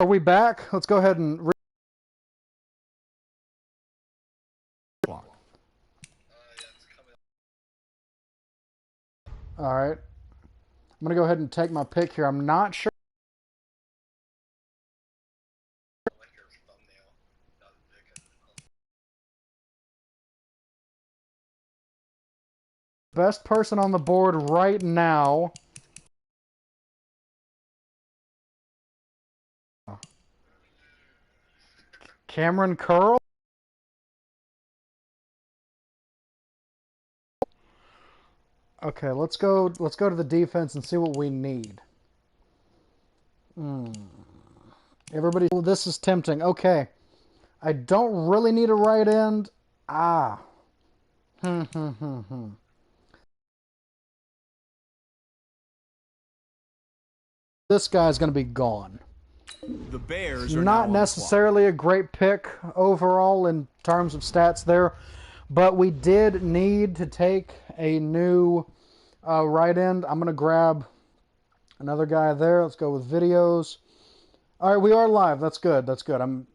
Are we back? Let's go ahead and... All right. I'm going to go ahead and take my pick here. I'm not sure. Best person on the board right now. Cameron Curl. Okay, let's go to the defense and see what we need. Everybody, this is tempting. Okay. I don't really need a right end. This guy's going to be gone. The Bears are not necessarily a great pick overall in terms of stats there, but we did need to take a new right end. I'm going to grab another guy there. Let's go with videos. All right, we are live. That's good. That's good. I'm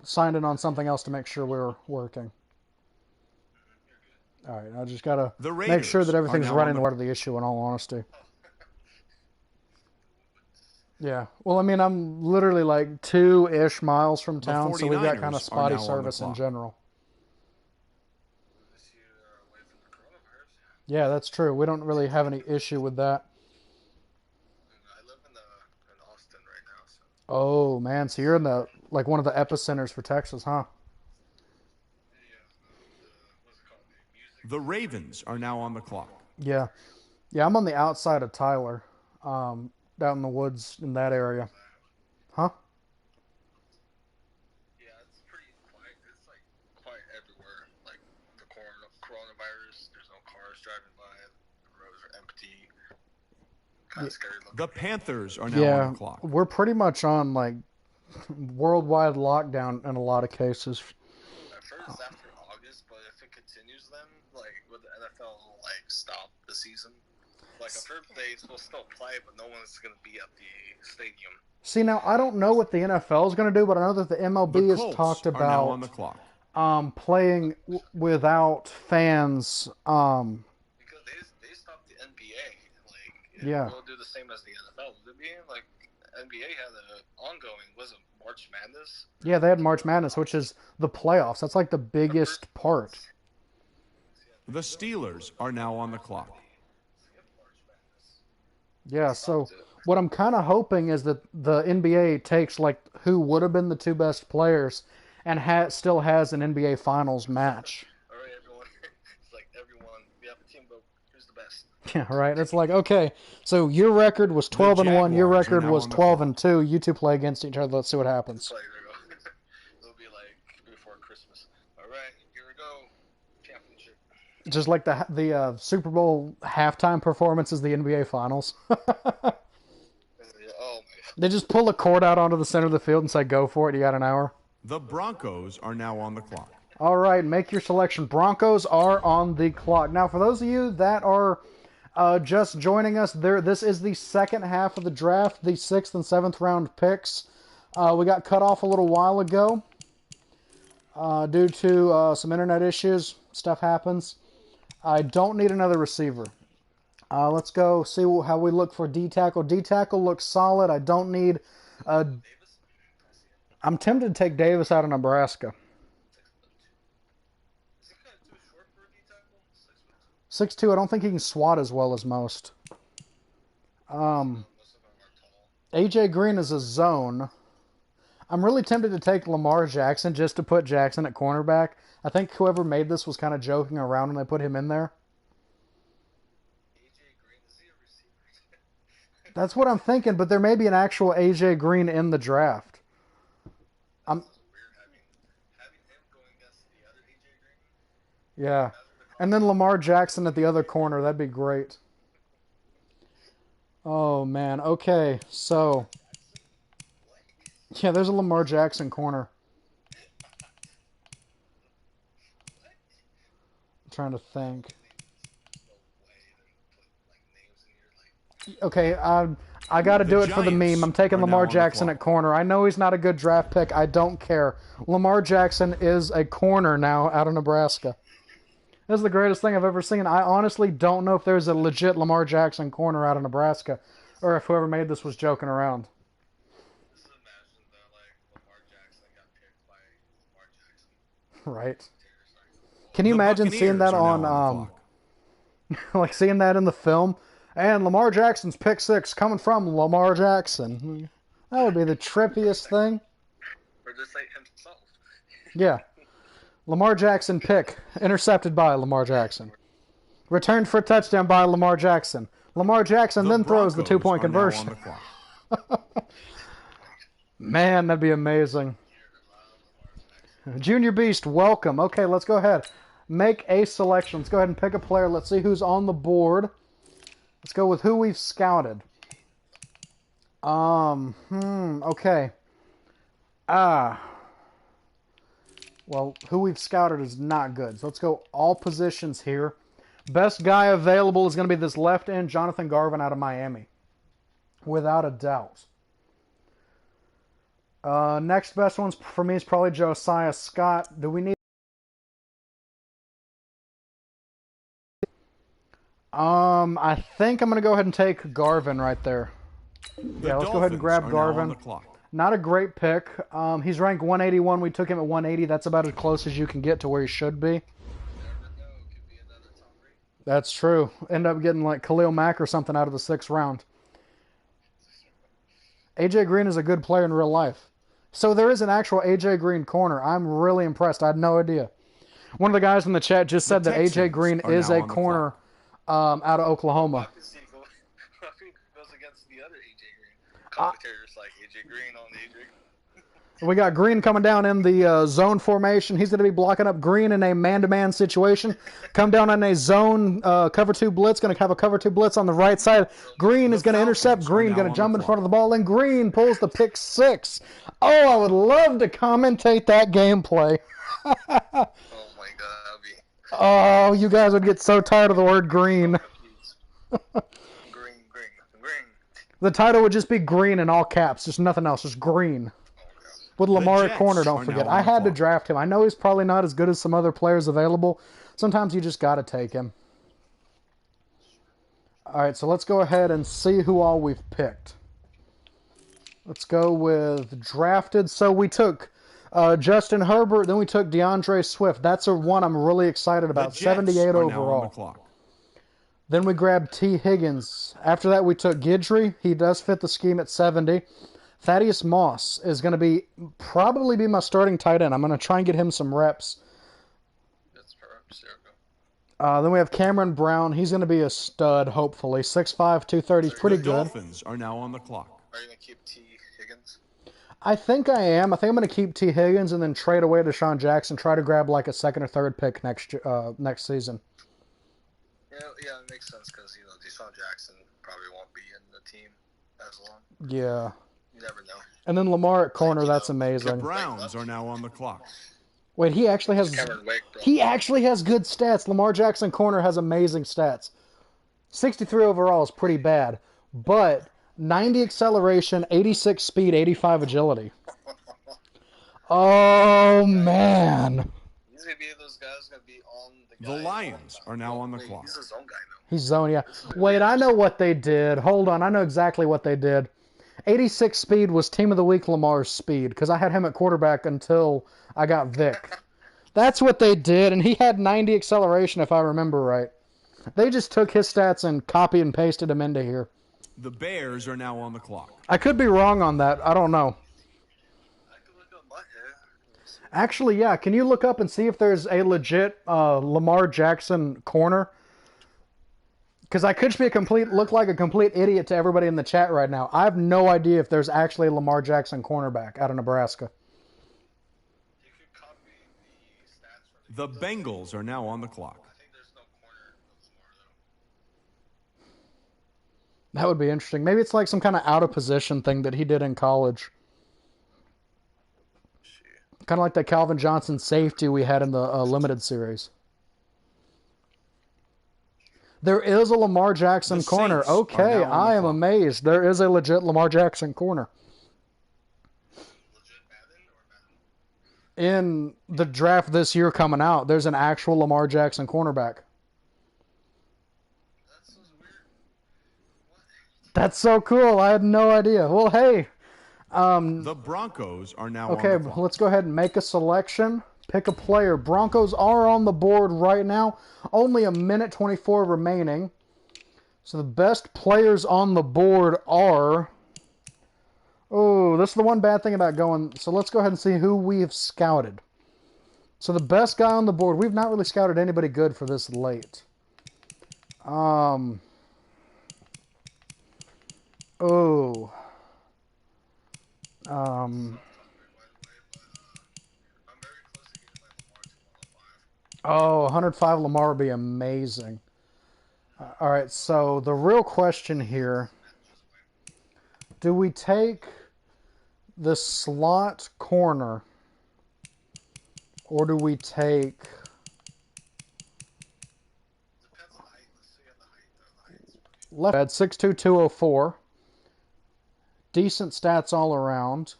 signed in on something else to make sure we're working. All right, I just got to make sure that everything's running the way of the issue, in all honesty. Yeah. Well, I mean, I'm literally like 2-ish miles from town, so we've got kind of spotty service in general. Yeah, that's true. We don't really have any issue with that. I live in Austin right now. So. Oh, man. So you're in the like one of the epicenters for Texas, huh? What's it called? The Ravens are now on the clock. Yeah. Yeah, I'm on the outside of Tyler. Down in the woods in that area. Huh? Yeah, it's pretty quiet. It's like quiet everywhere. Like the coronavirus, there's no cars driving by. The roads are empty. Kind of scary looking. The Panthers are now on the clock. We're pretty much on like worldwide lockdown in a lot of cases. I've heard it's after August, but if it continues, then like would the NFL like stop the season? Like, I've heard they're supposed to still play, but no one's going to be at the stadium. See, now, I don't know what the NFL is going to do, but I know that the MLB has talked about on the clock. Playing without fans. Because they stopped the NBA. Like, yeah. They'll do the same as the NFL. Like, NBA had an ongoing, was it March Madness? Yeah, they had March Madness, which is the playoffs. That's like the biggest part. The Steelers are now on the clock. Yeah, so what I'm kind of hoping is that the NBA takes like who would have been the two best players and still has an NBA Finals match. All right, everyone. It's like everyone. We have a team, but who's the best? Yeah, right. It's like, okay, so your record was 12-1, your record was 12-2. You two play against each other. Let's see what happens. It'll be like before Christmas. All right, here we go. Championship. Just like the Super Bowl halftime performance is the NBA Finals. They just pull a cord out onto the center of the field and say, go for it, you got an hour. The Broncos are now on the clock. All right, make your selection. Broncos are on the clock. Now, for those of you that are just joining us, this is the second half of the draft, the 6th and 7th round picks. We got cut off a little while ago due to some internet issues. Stuff happens. I don't need another receiver. Let's go see how we look for D-tackle. D-tackle looks solid. I don't need... I'm tempted to take Davis out of Nebraska. 6'2", I don't think he can swat as well as most. AJ Green is a zone. I'm really tempted to take Lamar Jackson just to put Jackson at cornerback. I think whoever made this was kind of joking around when they put him in there. That's what I'm thinking, but there may be an actual AJ Green in the draft. Yeah. And then Lamar Jackson at the other corner. That'd be great. Oh, man. Okay, so... Yeah, there's a Lamar Jackson corner. I'm trying to think. Okay, I got to do The it for the Giants meme. I'm taking are now Lamar on the Jackson clock. at corner. I know he's not a good draft pick. I don't care. Lamar Jackson is a corner now out of Nebraska. This is the greatest thing I've ever seen. I honestly don't know if there's a legit Lamar Jackson corner out of Nebraska, or if whoever made this was joking around. Just imagine that, like, Lamar Jackson got picked by Lamar Jackson. Right. Can you The imagine seeing that Buccaneers are now on, the clock. like seeing that in the film? And Lamar Jackson's pick six coming from Lamar Jackson. That would be the trippiest thing. Or just like himself. Yeah. Lamar Jackson pick, intercepted by Lamar Jackson. Returned for a touchdown by Lamar Jackson. Lamar Jackson then throws the Broncos 2-point are now on conversion. the clock. Man, that'd be amazing. Junior Beast, welcome. Okay, let's go ahead. Make a selection. Let's go ahead and pick a player. Let's see who's on the board. Let's go with who we've scouted. Okay. Well, who we've scouted is not good. So let's go all positions here. Best guy available is going to be this left end, Jonathan Garvin out of Miami. Without a doubt. Next best ones for me is probably Josiah Scott. Do we need... I think I'm going to go ahead and take Garvin right there. Yeah, let's go ahead and grab Garvin. Not a great pick. He's ranked 181. We took him at 180. That's about as close as you can get to where he should be. That's true. End up getting like Khalil Mack or something out of the 6th round. AJ Green is a good player in real life. So there is an actual AJ Green corner. I'm really impressed. I had no idea. One of the guys in the chat just said that AJ Green is a corner out of Oklahoma. Goes against the other AJ Green. Commentators like AJ Green on AJ Green. We got Green coming down in the zone formation. He's going to be blocking up Green in a man-to-man situation. Come down in a zone cover 2 blitz. Going to have a cover 2 blitz on the right side. Green is going to intercept. Green going to jump in front of the ball. And Green pulls the pick 6. Oh, I would love to commentate that gameplay. Oh my God, Oh, you guys would get so tired of the word green. Green. The title would just be green in all caps. Just nothing else. Just green. With Lamar at corner, don't forget. I had to draft him. I know he's probably not as good as some other players available. Sometimes you just got to take him. All right, so let's go ahead and see who all we've picked. Let's go with drafted. So we took Justin Herbert, then we took DeAndre Swift. That's a one I'm really excited about. 78 overall. Then we grabbed T. Higgins. After that, we took Guidry. He does fit the scheme at 70. Thaddeus Moss is going to probably be my starting tight end. I'm going to try and get him some reps. Then we have Cameron Brown. He's going to be a stud, hopefully. 6'5", 230. Pretty good. The Dolphins are now on the clock. Are you going to keep T. Higgins? I think I am. I think I'm going to keep T. Higgins and then trade away Deshaun Jackson. Try to grab like a 2nd or 3rd pick next season. Yeah, it makes sense because Deshaun Jackson probably won't be in the team as long. Yeah. You never know. And then Lamar at corner, that's amazing. The Browns are now on the clock. Wait, he actually has good stats. Lamar Jackson corner has amazing stats. 63 overall is pretty bad, but 90 acceleration, 86 speed, 85 agility. Oh man. He's going to be those guys going to be on the The Lions are now on the clock. He's a zone guy now. He's zone, yeah. Wait, I know what they did. Hold on, I know exactly what they did. 86 speed was Team of the Week Lamar's speed, because I had him at quarterback until I got Vic. That's what they did, and he had 90 acceleration, if I remember right. They just took his stats and copied and pasted him into here. The Bears are now on the clock. I could be wrong on that. I don't know. Actually, yeah. Can you look up and see if there's a legit Lamar Jackson corner? Because I could look like a complete idiot to everybody in the chat right now. I have no idea if there's actually a Lamar Jackson cornerback out of Nebraska. You could copy the stats from The Bengals are now on the clock. I think there's no corner Lamar, though. That would be interesting. Maybe it's like some kind of out of position thing that he did in college. Kind of like that Calvin Johnson safety we had in the limited series. There is a Lamar Jackson The corner. Saints are Okay, now on the I am clock. amazed. There is a legit Lamar Jackson corner. Legit Madden or Madden? In the draft this year coming out, there's an actual Lamar Jackson cornerback. That's so weird. What? That's so cool. I had no idea. Well, hey. The Broncos are now Okay, on the clock. let's go ahead and make a selection. Pick a player. Broncos are on the board right now. Only a minute 24 remaining. So the best players on the board are... Oh, this is the one bad thing about going... So let's go ahead and see who we have scouted. So the best guy on the board... We've not really scouted anybody good for this late. Oh... I'm very close to getting like Lamar to 105. Oh, 105 Lamar would be amazing. All right, so the real question here, do we take the slot corner or do we take... Depends on the height. Let's see the height though. The height's pretty. left at 6'2", 204. Decent stats all around.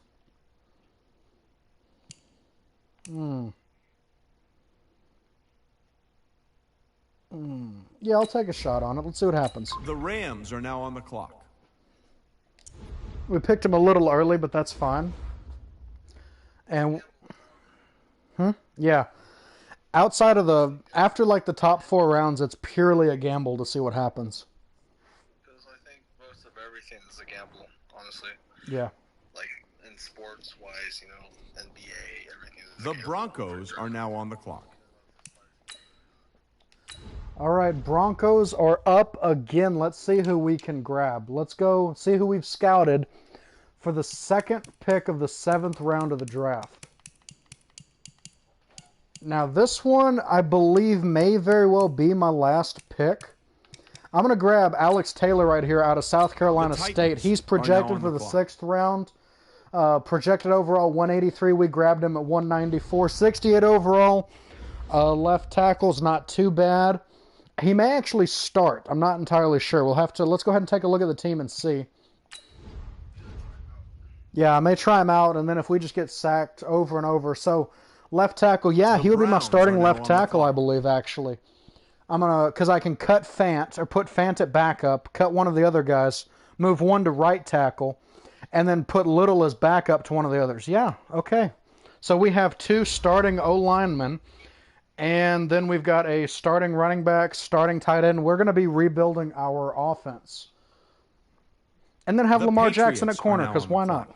Yeah, I'll take a shot on it. Let's see what happens. The Rams are now on the clock. We picked him a little early, but that's fine. And yeah, outside of the after like the top 4 rounds, it's purely a gamble to see what happens. Because I think most of everything is a gamble, honestly. Yeah. Like in sports wise, you know, NBA, everything is a The gamble. Broncos are now on the clock. All right, Broncos are up again. Let's see who we can grab. Let's go see who we've scouted for the second pick of the 7th round of the draft. Now, this one, I believe, may very well be my last pick. I'm going to grab Alex Taylor right here out of South Carolina State. He's projected for the 6th round. Projected overall 183. We grabbed him at 194. 68 overall. Left tackle's not too bad. He may actually start. I'm not entirely sure. We'll have to... Let's go ahead and take a look at the team and see. Yeah, I may try him out, and then if we just get sacked over and over. So, left tackle, yeah, he would be my Browns starting are now left on the tackle, clock. I believe, actually. I'm going to... Because I can cut Fant, or put Fant at backup, cut one of the other guys, move one to right tackle, and then put Little as backup to one of the others. Yeah, okay. So we have 2 starting O-linemen. And then we've got a starting running back, starting tight end. We're going to be rebuilding our offense. And then have The Lamar Patriots Jackson at are corner, now because on the why clock.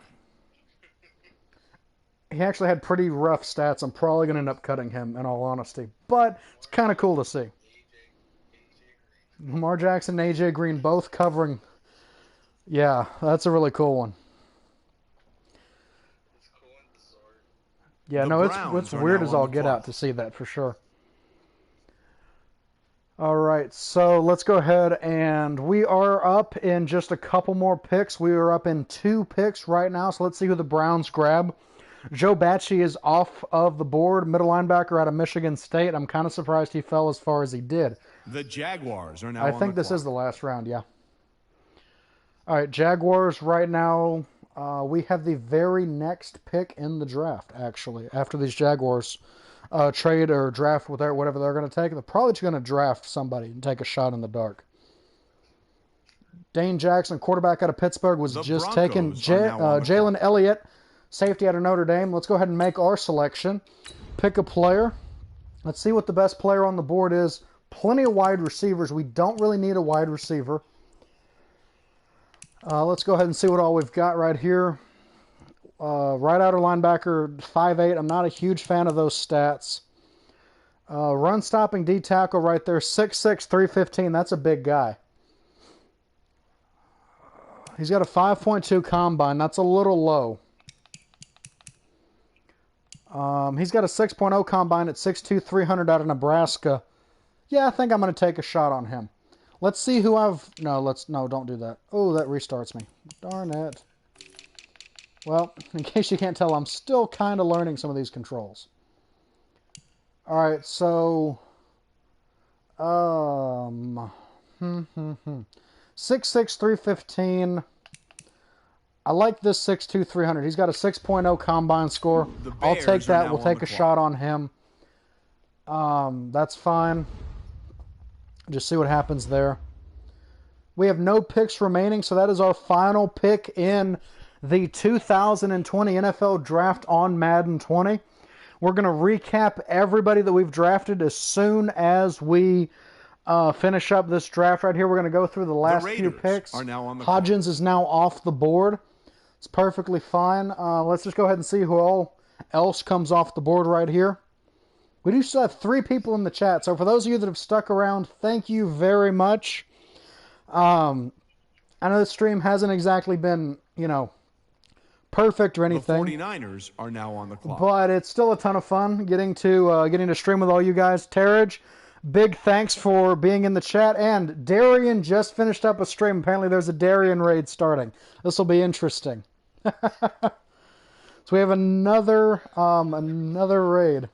not? He actually had pretty rough stats. I'm probably going to end up cutting him, in all honesty. But it's kind of cool to see. Lamar Jackson and A.J. Green both covering. Yeah, that's a really cool one. It's cool and bizarre. Yeah, The no, Browns it's are weird now as on all the get clock. out to see that for sure. All right, so let's go ahead and we are up in just a couple more picks. We are up in 2 picks right now, so let's see who the Browns grab. Joe Bachie is off of the board, middle linebacker out of Michigan State. I'm kind of surprised he fell as far as he did. The Jaguars are now I on think the this clock. is the last round, yeah. All right, Jaguars right now. We have the very next pick in the draft, actually, after these Jaguars trade or draft with whatever they're going to take. They're probably just going to draft somebody and take a shot in the dark. Dane Jackson, quarterback out of Pittsburgh, was The just Broncos taken. are now on the Jalen clock. Elliott, safety out of Notre Dame. Let's go ahead and make our selection. Pick a player. Let's see what the best player on the board is. Plenty of wide receivers. We don't really need a wide receiver. Let's go ahead and see what all we've got right here. Right outer linebacker, 5'8". I'm not a huge fan of those stats. Run stopping D tackle right there, 6'6", 315. That's a big guy. He's got a 5.2 combine. That's a little low. He's got a 6.0 combine at 6'2", 300 out of Nebraska. Yeah, I think I'm going to take a shot on him. Let's see who I've... No, don't do that. Oh, that restarts me. Darn it. Well, in case you can't tell, I'm still kind of learning some of these controls. All right, so... 6'6", 315. I like this 6'2", 300. He's got a 6.0 combine score. I'll take that. We'll take a shot on him. That's fine. Just see what happens there. We have no picks remaining, so that is our final pick in the 2020 NFL Draft on Madden 20. We're going to recap everybody that we've drafted as soon as we finish up this draft right here. We're going to go through the last few picks. Hodgins is now off the board. It's perfectly fine. Let's just go ahead and see who all else comes off the board right here. We do still have 3 people in the chat, so for those of you that have stuck around, thank you very much. I know the stream hasn't exactly been, perfect or anything. The 49ers are now on the clock. But it's still a ton of fun getting to stream with all you guys. Terrage, big thanks for being in the chat. And Darian just finished up a stream. Apparently there's a Darian raid starting. This will be interesting. So we have another raid.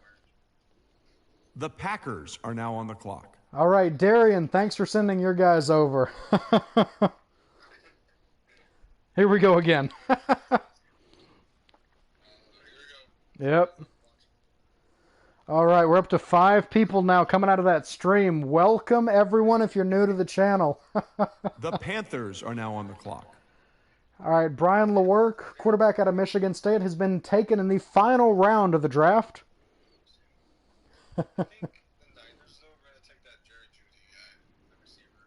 The Packers are now on the clock. All right, Darian, thanks for sending your guys over. Here we go again. Yep. All right, we're up to 5 people now coming out of that stream. Welcome, everyone, if you're new to the channel. The Panthers are now on the clock. All right, Brian Lewerke, quarterback out of Michigan State, has been taken in the final round of the draft. I think the Niners still going to take that Jerry Jeudy guy, the receiver.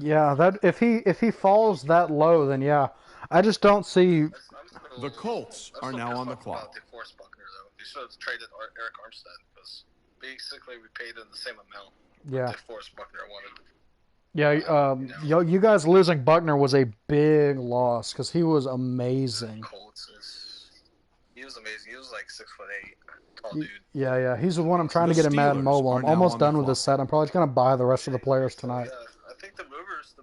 Yeah, that if he falls that low, then yeah, I just don't see. The Colts are now on the clock. They forced Buckner though. They should have traded Eric Armstead because basically we paid him the same amount. Yeah. They forced Buckner wanted. Yeah, you guys losing Buckner was a big loss because he was amazing. He was amazing. He was like 6'8", tall dude. Yeah. He's the one I'm trying to get in Madden Mobile. I'm almost done with this set. I'm probably just gonna buy the rest of the players tonight. Yeah, I think the movers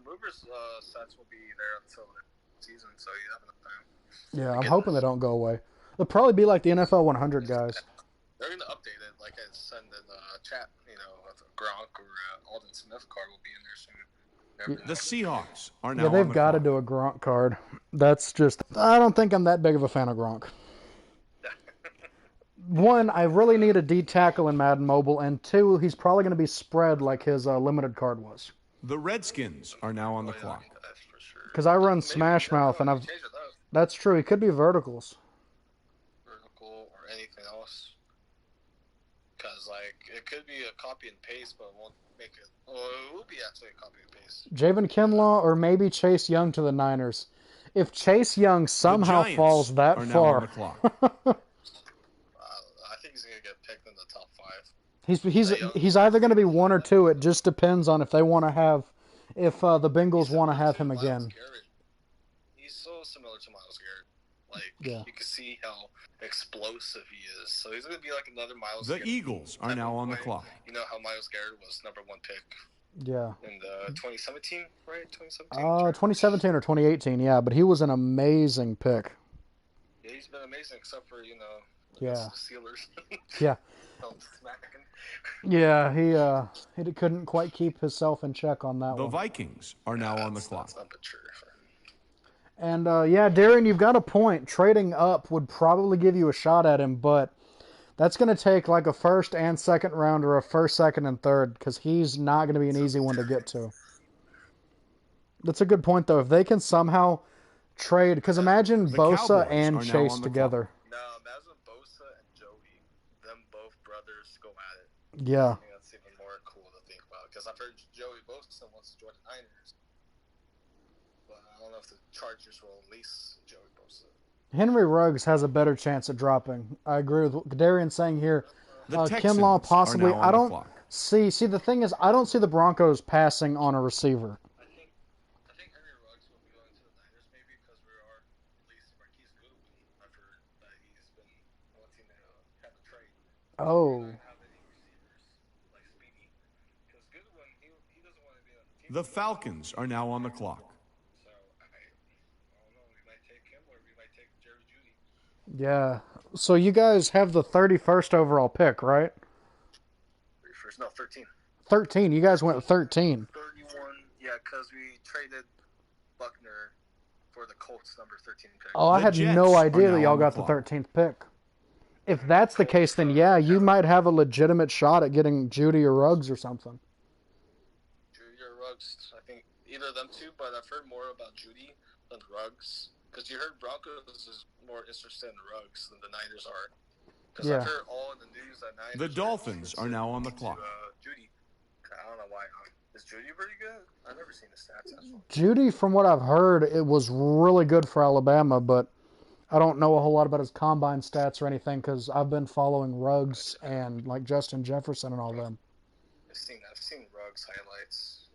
sets will be there until the season, so you have enough time. Yeah, I'm hoping they don't go away. They'll probably be like the NFL 100 guys. They're gonna update it, like I said in the chat. Gronk or Alden Smith card will be in there soon. The Seahawks are now. Yeah, they've got to do a Gronk card. That's just. I don't think I'm that big of a fan of Gronk. One, I really need a D tackle in Madden Mobile, and 2, he's probably going to be spread like his limited card was. The Redskins are now on the clock. Because I run Smash Mouth, and I've. That's true. He could be verticals. Vertical or anything else. Because it could be a copy and paste, but it won't make it. Well, it will be actually a copy and paste. Javon Kinlaw or maybe Chase Young to the Niners. If Chase Young somehow falls that far, I think he's gonna get picked in the top 5. He's either going to be 1 or 2. It just depends on if they want to have, if the Bengals want to have him again. He's so similar to Myles Garrett. You can see how explosive he is. So he's going to be like another Myles Garrett. The Eagles are now on the clock. You know how Myles Garrett was number 1 pick? Yeah. In the 2017, right? 2017? 2017 or 2018, yeah. But he was an amazing pick. Yeah, he's been amazing except for, the Steelers. Yeah. Yeah, he couldn't quite keep himself in check on that one. The Vikings are now on the clock. That's not mature. And, Darren, you've got a point. Trading up would probably give you a shot at him, but that's going to take like a first and second round or a first, second, and third because he's not going to be an easy one to get to. That's a good point, though. If they can somehow trade, because imagine Bosa and Chase together. No, imagine Bosa and Joey, them both brothers go at it. Yeah. I think that's even more cool to think about because I've heard Joey Bosa wants to join the Niners. I don't know if the Chargers will release Joey Bosa. Henry Ruggs has a better chance at dropping. I agree with what Darian's saying here. Kinlaw possibly. I don't see. The thing is, I don't see the Broncos passing on a receiver. I think Henry Ruggs will be going to the Niners maybe because we are releasing Marquise Goodwin. I've heard that he's been wanting to have a trade. Oh. Have any receivers like Speedy because Goodwin he doesn't want to be on the team. The Falcons are now on the clock. Yeah. So you guys have the 31st overall pick, right? 31st? No, 13. 13. You guys went 13. 31. Yeah, because we traded Buckner for the Colts number 13 pick. Oh, I The had Jets no are idea now that y'all on the got the clock. 13th pick. If that's the case, then yeah, you might have a legitimate shot at getting Judy or Ruggs or something. Judy or Ruggs, I think either of them two, but I've heard more about Judy than Ruggs. Because you heard Broncos is more interested in Ruggs than the Niners are. Because Yeah. I've heard all in the news that Niners The Dolphins are now on the clock. Judy. I don't know why. Is Judy pretty good? I've never seen the stats. Actually. Judy, from what I've heard, it was really good for Alabama, but I don't know a whole lot about his combine stats or anything because I've been following Ruggs and like Justin Jefferson and all them. I've seen Ruggs highlights.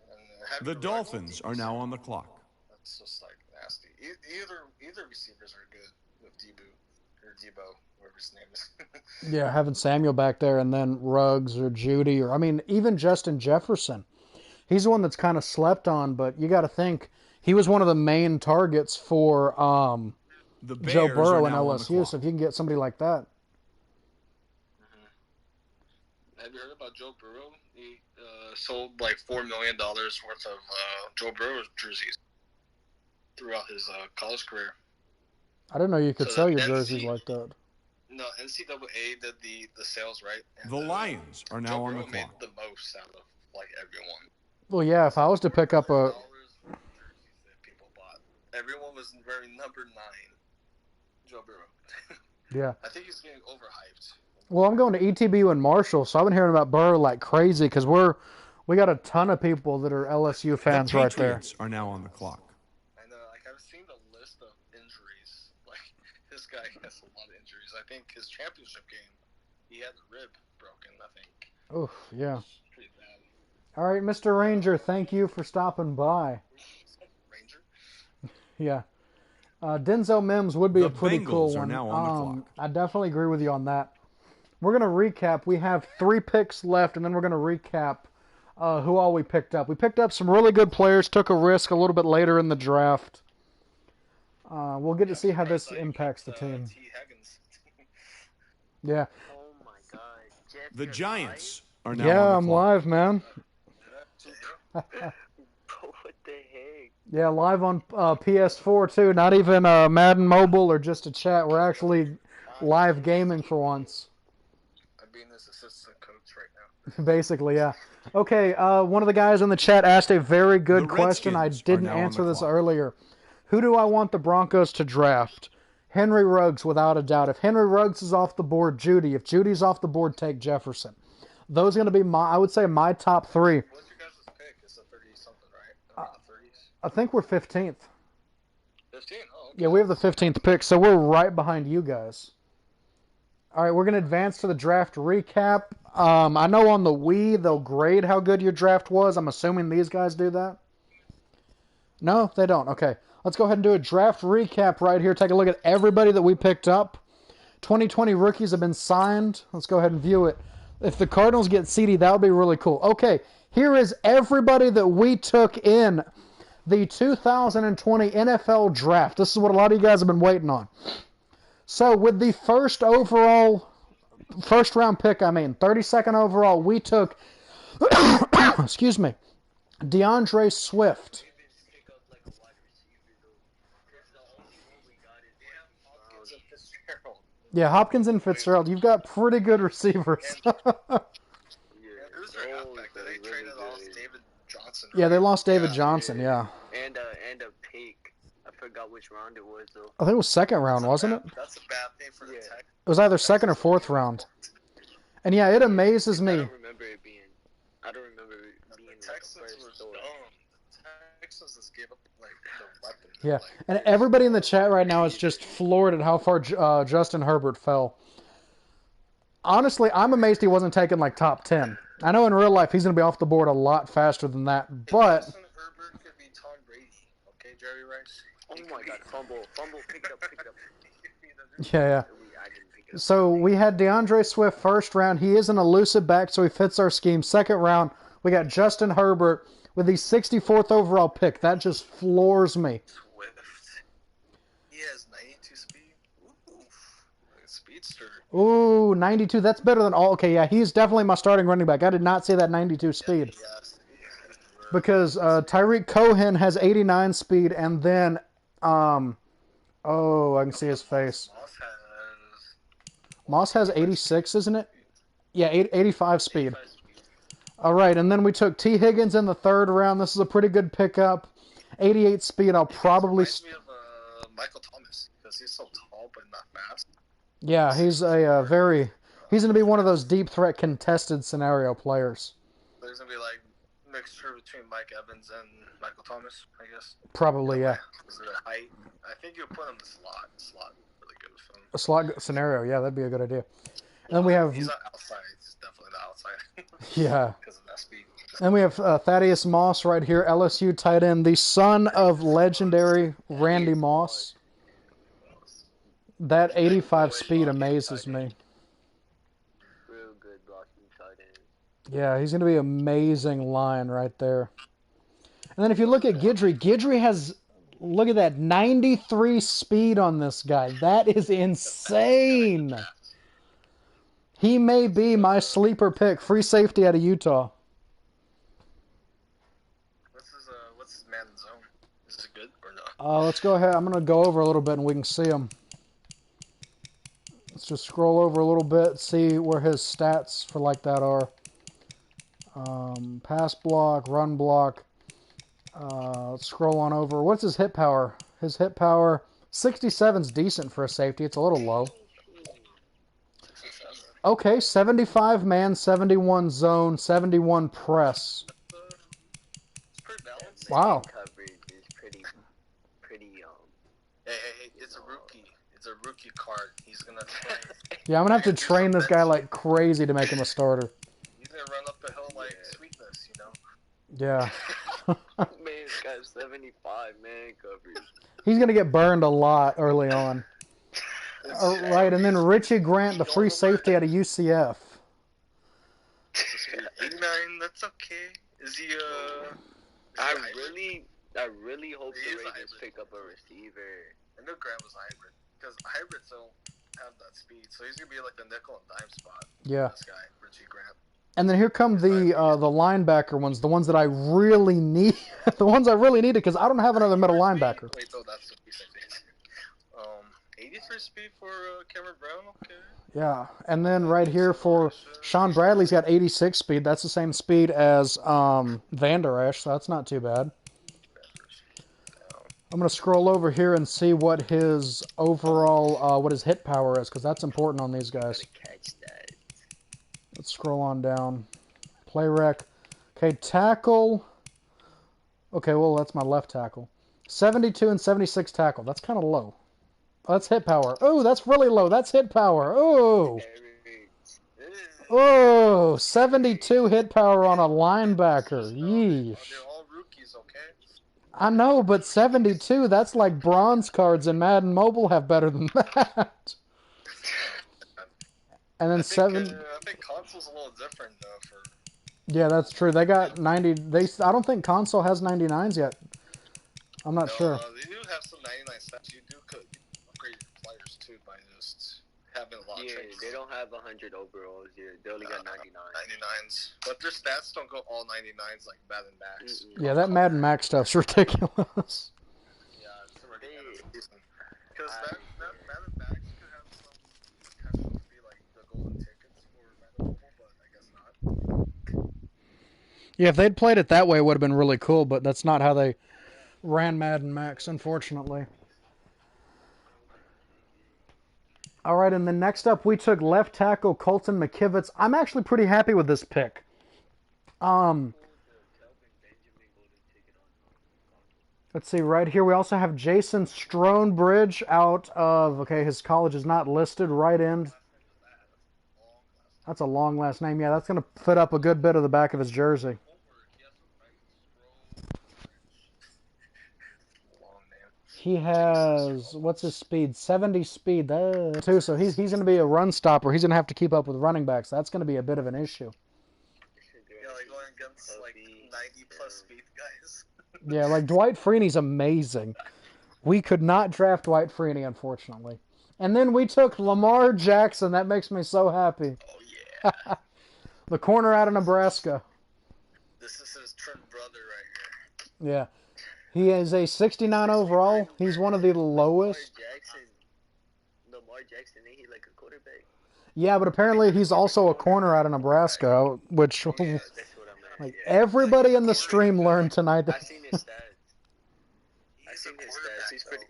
And The Dolphins are now on the clock. That's just like nasty. Either receivers are good with Debo, whatever his name is. Yeah, having Samuel back there and then Ruggs or Judy or, I mean, even Justin Jefferson. He's the one that's kind of slept on, but you got to think he was one of the main targets for The Joe Bears Burrow are and now on the LSU, clock. so if you can get somebody like that. Have you heard about Joe Burrow? He sold like $4 million worth of Joe Burrow jerseys throughout his college career. I didn't know you could So sell the your NC jerseys like that. No, NCAA did the sales, right? And, The Lions are now Joe on the Burrow made clock. the most out of like everyone. Well, yeah, if I was to pick up a... $4 jerseys that people bought. Everyone was wearing number 9. Joe Burrow. Yeah. I think he's getting overhyped. Well, I'm going to ETBU and Marshall, so I've been hearing about Burrow like crazy because we got a ton of people that are LSU fans The right there. Patriots are now on the clock. I know, like I've seen the list of injuries. Like this guy has a lot of injuries. I think his championship game, he had a rib broken. I think. Oof, yeah. It's pretty bad. All right, Mr. Ranger, thank you for stopping by. Ranger. Yeah. Denzel Mims would be The a pretty cool Bengals are one. now on the clock. I definitely agree with you on that. We're going to recap. We have 3 picks left, and then we're going to recap who all we picked up. We picked up some really good players, took a risk a little bit later in the draft. We'll get to see how this impacts the team. Higgins. Yeah. Oh my God. Jeff, The you're Giants are now Yeah, on the I'm clock. live, man. live? Bro, what the heck? Yeah, live on PS4 too. Not even Madden Mobile or just a chat. We're actually live gaming for once. I'm being his assistant coach right now. Basically, yeah. Okay, one of the guys in the chat asked a very good The question. I Redskins are didn't now on answer the this clock. earlier. Who do I want the Broncos to draft? Henry Ruggs, without a doubt. If Henry Ruggs is off the board, Judy. If Judy's off the board, take Jefferson. Those are going to be I would say my top 3. What's your guys' pick? It's a 30-something, right? I mean, the 30s. I think we're 15th. 15? Oh, okay. Yeah, we have the 15th pick, so we're right behind you guys. All right, we're going to advance to the draft recap. I know on the Wii, they'll grade how good your draft was. I'm assuming these guys do that. No, they don't. Okay, let's go ahead and do a draft recap right here. Take a look at everybody that we picked up. 2020 rookies have been signed. Let's go ahead and view it. If the Cardinals get CD, that would be really cool. Okay, here is everybody that we took in the 2020 NFL Draft. This is what a lot of you guys have been waiting on. So with the first round pick, 32nd overall, we took, excuse me, DeAndre Swift. Hopkins and Fitzgerald. Yeah, Hopkins and Fitzgerald. You've got pretty good receivers. Yeah, who's their halfback? They traded off David Johnson. Yeah, they lost David Yeah. Johnson, yeah. And a pick. I forgot which round it was though. I think it was second round, wasn't it? That's a bad thing for the Yeah. Texans. It was either second or fourth round. And yeah, it amazes I me. don't remember it being. I don't remember it being The like a Texans first were story. dumb. The Texans just gave up like the weapon. Yeah, Like, and everybody in the chat right now is just floored at how far Justin Herbert fell. Honestly, I'm amazed he wasn't taken like top 10. I know in real life he's going to be off the board a lot faster than that, but Justin Herbert could be Tom Brady. Okay, Jerry Rice. Oh my God! Fumble! Pick it up! He could be the- yeah. I didn't pick it up. So we had DeAndre Swift first round. He is an elusive back, so he fits our scheme. Second round, we got Justin Herbert with the 64th overall pick. That just floors me. Swift. He has 92 speed. Oof. speedster. Ooh, 92. That's better than all. Okay, yeah, he's definitely my starting running back. I did not see that 92 speed. Yes. Because Tyreek Cohen has 89 speed, and then, oh, I can see his face. Moss has 86, isn't it? Yeah, 85 speed. All right, and then we took T. Higgins in the 3rd round. This is a pretty good pickup. 88 speed. I'll probably. Reminds me of Michael Thomas because he's so tall but not fast. Yeah, he's a very. He's going to be one of those deep threat contested scenario players. There's going to be like mixture between Mike Evans and Michael Thomas, I guess. Probably, yeah. Because of their height. I think you put him in the slot. Slot really good for him. A slot scenario, yeah, that'd be a good idea. And then we have. He's not outside. He's definitely not outside. Yeah. Because of that speed. And we have Thaddeus Moss right here, LSU tight end, the son of legendary Randy Moss. That 85 speed amazes me. Real good blocking tight end. Yeah, he's going to be an amazing line right there. And then if you look at Guidry has, look at that, 93 speed on this guy. That is insane. He may be my sleeper pick, free safety out of Utah. What's his Madden zone? Is it good or not? Let's go ahead. I'm going to go over a little bit and we can see him. Let's just scroll over a little bit, see where his stats for like that are. Pass block, run block. Let's scroll on over. What's his hit power? His hit power, 67's decent for a safety. It's a little low. Okay, 75 man, 71 zone, 71 press. It's pretty balanced. Wow. Coverage is pretty. Hey, it's a rookie. It's a rookie card. He's gonna try. Yeah, I'm going to have to train this guy like crazy to make him a starter. He's gonna run up the hill like Sweetness, you know? Yeah. Man, this guy's 75 man coverage. He's going to get burned a lot early on. Right, and then Richie Grant, the free safety out of UCF. 89, that's okay. Is he, I really hope He the is a Ravens hybrid. pick up a receiver. I knew Grant was hybrid. Because hybrids don't have that speed, so he's gonna be like the nickel and dime spot. Yeah. This guy, Richie Grant. And then here come the linebacker ones, the ones that I really need. The ones I really needed because I don't have another middle linebacker. Wait, though, that's what he said. 83 speed for Cameron Brown, okay. Yeah, and then right here for Sean Bradley's got 86 speed. That's the same speed as Van Der Esch, so that's not too bad. I'm going to scroll over here and see what his overall, what his hit power is, because that's important on these guys. Catch that. Let's scroll on down. Play rec. Okay, tackle. Okay, well, that's my left tackle. 72 and 76 tackle. That's kind of low. Oh, that's hit power. Oh, that's really low. That's hit power. Oh. Oh, 72 hit power on a linebacker. Yeesh. They're all rookies, okay? I know, but 72, that's like bronze cards in Madden Mobile have better than that. And then I think console's a little different, though, for... Yeah, that's true. They got 90... I don't think console has 99s yet. I'm not sure. They do have some 99 stats. You could upgrade your players, too, by just having a lot of trades. They don't have 100 overalls here. They only got 99. 99s. But their stats don't go all 99s like Madden Max. Yeah, that Madden Max stuff's ridiculous. Yeah, it's ridiculous. Because that Madden Max could have some potential to be like the golden tickets for Madden Mobile, but I guess not. Yeah, if they'd played it that way, it would have been really cool, but that's not how they ran Madden Max, unfortunately. All right, and then next up, we took left tackle Colton McKivitz. I'm actually pretty happy with this pick. Let's see, right here we also have Jason Stronebridge out of, okay, his college is not listed, right end. That's a long last name. Yeah, that's going to fit up a good bit of the back of his jersey. He has, what's his speed? 70 speed, too. So he's going to be a run stopper. He's going to have to keep up with running backs. That's going to be a bit of an issue. Yeah, like going against like 90-plus speed guys. Yeah, like Dwight Freeney's amazing. We could not draft Dwight Freeney, unfortunately. And then we took Lamar Jackson. That makes me so happy. Oh yeah. The corner out of Nebraska. This is his twin brother right here. Yeah. He is a 69 overall. He's one of the lowest. Lamar Jackson, ain't he like a quarterback? Yeah, but apparently he's also a corner out of Nebraska, which That's what I meant. like Yeah. everybody in the stream learned tonight. I seen his stats. He's pretty.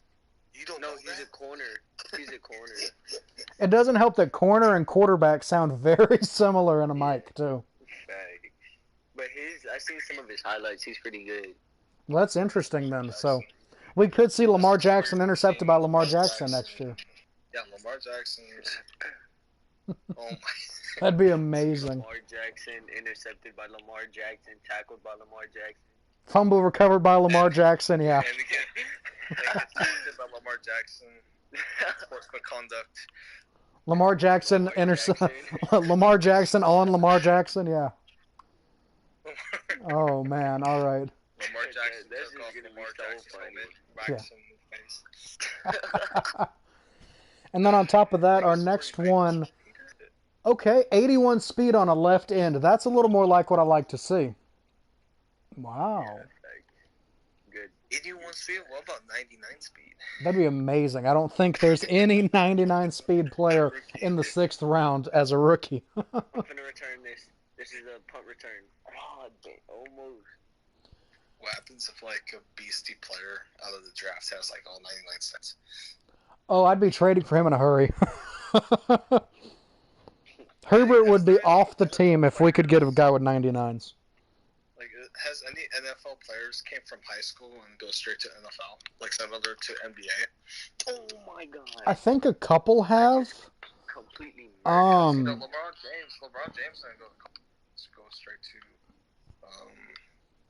You don't No, know he's that? a corner. He's a corner. It doesn't help that corner and quarterback sound very similar in a mic too. Right. But I seen some of his highlights. He's pretty good. Well, that's interesting then. So we could see Lamar Jackson intercepted by Lamar Jackson next year. Yeah, Lamar Jackson. Oh my. That'd be amazing. Lamar Jackson intercepted by Lamar Jackson, tackled by Lamar Jackson. Fumble recovered by Lamar Jackson. Yeah. And again, by Lamar Jackson. Sportsman conduct. Lamar Jackson Lamar Jackson on Lamar Jackson. Yeah. Oh man. All right. Lamar Jackson This took is off gonna be Lamar so Jackson's funny. helmet, whacks him in the face. And then on top of that, our next one. Okay, 81 speed on a left end. That's a little more like what I like to see. Wow. Good. 81 speed? What about 99 speed? That'd be amazing. I don't think there's any 99 speed player in the 6th round as a rookie. I'm gonna return this. This is a punt return. Oh, almost. What happens if like a beastie player out of the draft has like all 99 cents? Oh, I'd be trading for him in a hurry. Herbert would be off the team if we could get a guy with 99s. Like, has any NFL players came from high school and go straight to NFL, like similar to NBA? Oh my God. I think a couple have. Completely. LeBron James didn't go straight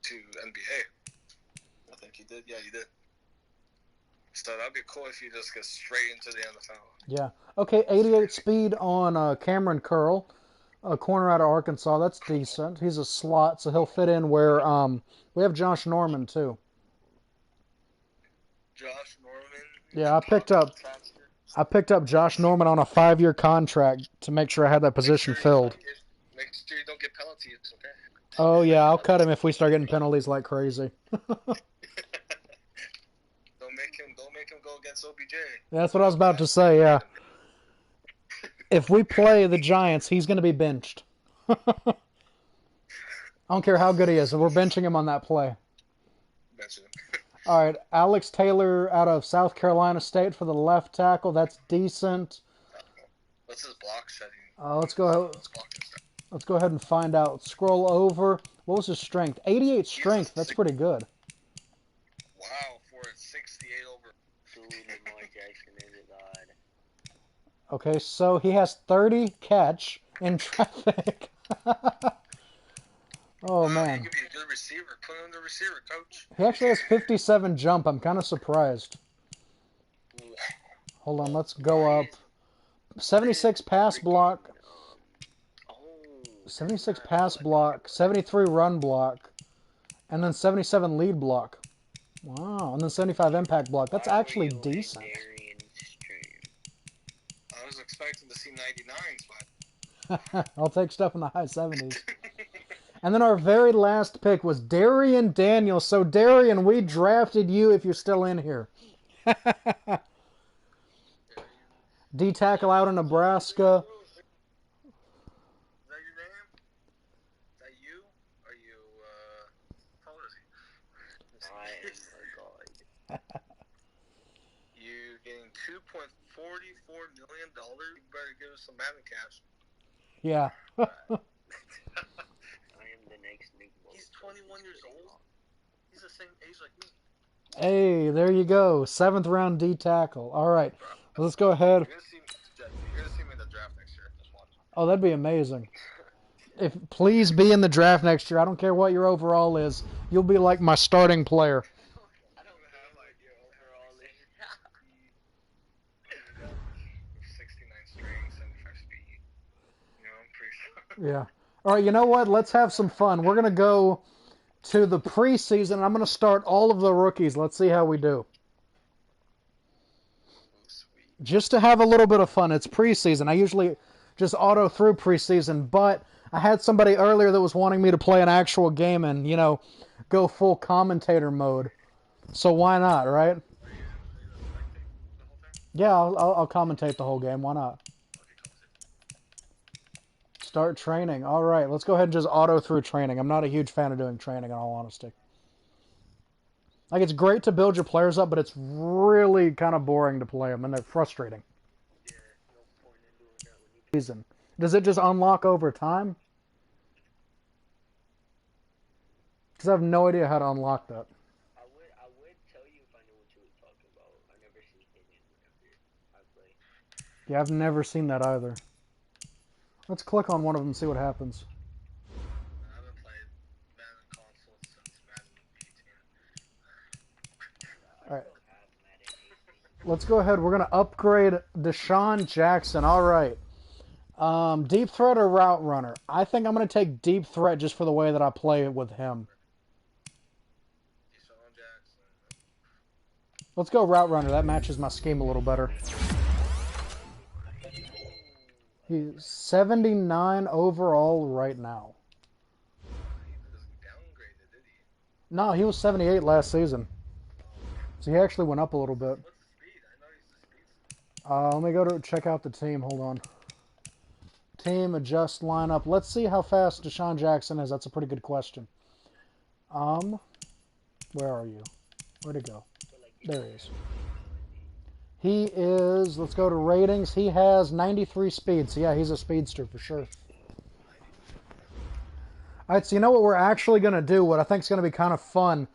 to NBA. I think he did. Yeah, he did. So that'd be cool if you just get straight into the NFL. Yeah. Okay, 88 speed on Cameron Curl, a corner out of Arkansas. That's decent. He's a slot, so he'll fit in where we have Josh Norman too. Josh Norman. Yeah, I picked up Josh Norman on a 5-year contract to make sure I had that position filled. Make sure you don't get penalties, okay? Oh yeah, I'll cut him if we start getting penalties like crazy. Don't make him go against OBJ. That's what I was about to say, yeah. If we play the Giants, he's going to be benched. I don't care how good he is, we're benching him on that play. Mention him. All right, Alex Taylor out of South Carolina State for the left tackle. That's decent. What's his block setting? Let's go ahead and find out. Scroll over. What was his strength? 88 strength. That's pretty good. Wow, for a 68 over. Lamar Jackson is a god. Okay, so he has 30 catch in traffic. Oh, man. He could be a good receiver. Put him in the receiver, coach. He actually has 57 jump. I'm kind of surprised. Hold on, let's go up. 76 pass block. 76 pass block. 73 run block. And then 77 lead block. Wow, and then 75 impact block. That's actually decent. I was expecting to see 99s, but... I'll take stuff in the high 70s. And then our very last pick was Darian Daniels. So, Darian, we drafted you if you're still in here. D-tackle out of Nebraska. Is that your name? Is that you? Are you, how old is he? I am a god. You getting $2.44 million? You better give us some Madden cash. Yeah. I am the next Nick Bosa. He's 21 years old. He's the same age like me. Hey, there you go. 7th round D-tackle. All right. Let's go ahead. You're gonna see me in the draft next year. Just watch. Oh, that'd be amazing. Please be in the draft next year. I don't care what your overall is. You'll be like my starting player. I don't have like your overall is 69 strength, 75 speed. You know, I'm pretty sure. Yeah. All right, you know what? Let's have some fun. We're going to go to the preseason. I'm going to start all of the rookies. Let's see how we do. Oh, sweet. just to have a little bit of fun. It's preseason. I usually just auto through preseason, but I had somebody earlier that was wanting me to play an actual game and, go full commentator mode. So why not, right? Yeah, I'll commentate the whole game. Why not? Start training. All right, let's go ahead and just auto through training. I'm not a huge fan of doing training, in all honesty. Like, it's great to build your players up, but it's really kind of boring to play them, and they're frustrating. Yeah, no point in doing that when you Season. Does it just unlock over time? Because I have no idea how to unlock that. I would tell you if I knew what you were talking about. I never seen Higgins whenever I play. Yeah, I've never seen that either. Let's click on one of them and see what happens. I haven't played Madden console since Madden 18. All right. Let's go ahead. We're going to upgrade Deshaun Jackson. All right. Deep threat or route runner? I think I'm going to take deep threat just for the way that I play with him. Deshaun Jackson. Let's go route runner. That matches my scheme a little better. He's 79 overall right now. He was downgraded, did he? No, he was 78 last season. So he actually went up a little bit. What's the speed? I know he's the speed. Let me go to check out the team. Hold on. Team, adjust lineup. Let's see how fast Deshaun Jackson is. That's a pretty good question. Where are you? Where'd he go? There he is. He is, let's go to ratings. He has 93 speed. So yeah, he's a speedster for sure. All right, so you know what we're actually going to do, what I think is going to be kind of fun,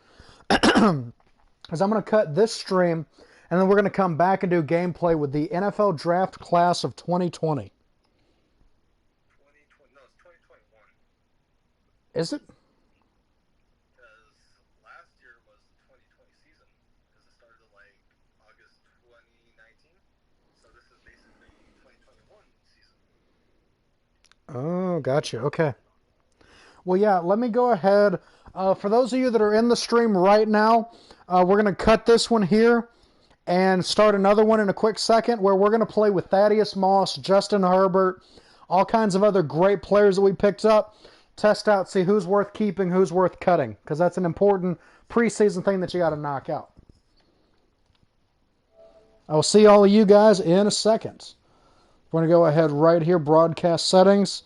is I'm going to cut this stream, and then we're going to come back and do gameplay with the NFL Draft Class of 2020. 2020. No, it's 2021. Is it? Because last year was the 2020 season. Because it started like August 2019. So this is basically 2021 season. Oh, gotcha. Okay. Well, yeah, let me go ahead. For those of you that are in the stream right now, we're going to cut this one here and start another one in a quick second where we're going to play with Thaddeus Moss, Justin Herbert, all kinds of other great players that we picked up. Test out, see who's worth keeping, who's worth cutting, because that's an important preseason thing that you got to knock out. I will see all of you guys in a second. We're going to go ahead right here, broadcast settings.